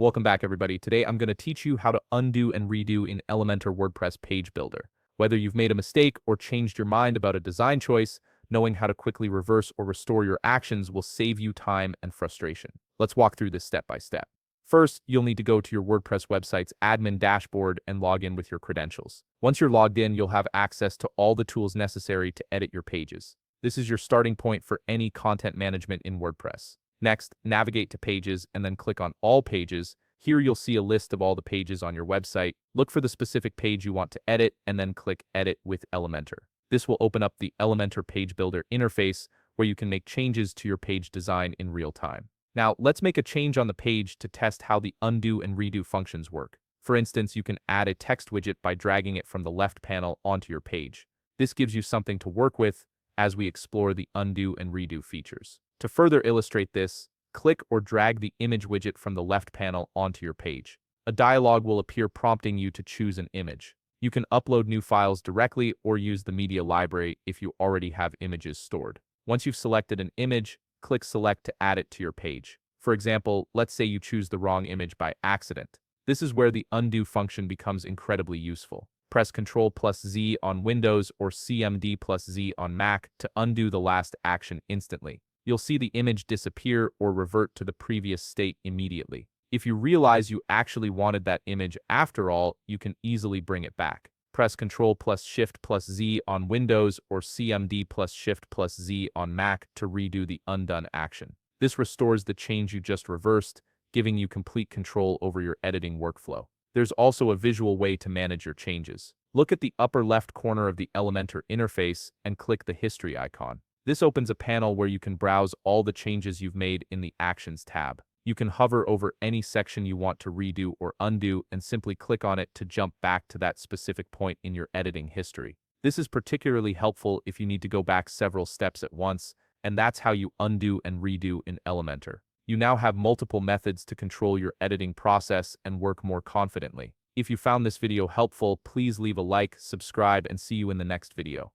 Welcome back, everybody. Today, I'm going to teach you how to undo and redo in Elementor WordPress page builder. Whether you've made a mistake or changed your mind about a design choice, knowing how to quickly reverse or restore your actions will save you time and frustration. Let's walk through this step by step. First, you'll need to go to your WordPress website's admin dashboard and log in with your credentials. Once you're logged in, you'll have access to all the tools necessary to edit your pages. This is your starting point for any content management in WordPress. Next, navigate to Pages and then click on All Pages. Here you'll see a list of all the pages on your website. Look for the specific page you want to edit and then click Edit with Elementor. This will open up the Elementor Page Builder interface where you can make changes to your page design in real time. Now, let's make a change on the page to test how the undo and redo functions work. For instance, you can add a text widget by dragging it from the left panel onto your page. This gives you something to work with as we explore the undo and redo features. To further illustrate this, click or drag the image widget from the left panel onto your page. A dialog will appear prompting you to choose an image. You can upload new files directly or use the media library if you already have images stored. Once you've selected an image, click Select to add it to your page. For example, let's say you choose the wrong image by accident. This is where the undo function becomes incredibly useful. Press Ctrl+Z on Windows or CMD+Z on Mac to undo the last action instantly. You'll see the image disappear or revert to the previous state immediately. If you realize you actually wanted that image after all, you can easily bring it back. Press Ctrl+Shift+Z on Windows or CMD+Shift+Z on Mac to redo the undone action. This restores the change you just reversed, giving you complete control over your editing workflow. There's also a visual way to manage your changes. Look at the upper left corner of the Elementor interface and click the History icon. This opens a panel where you can browse all the changes you've made in the Actions tab. You can hover over any section you want to redo or undo and simply click on it to jump back to that specific point in your editing history. This is particularly helpful if you need to go back several steps at once, and that's how you undo and redo in Elementor. You now have multiple methods to control your editing process and work more confidently. If you found this video helpful, please leave a like, subscribe, and see you in the next video.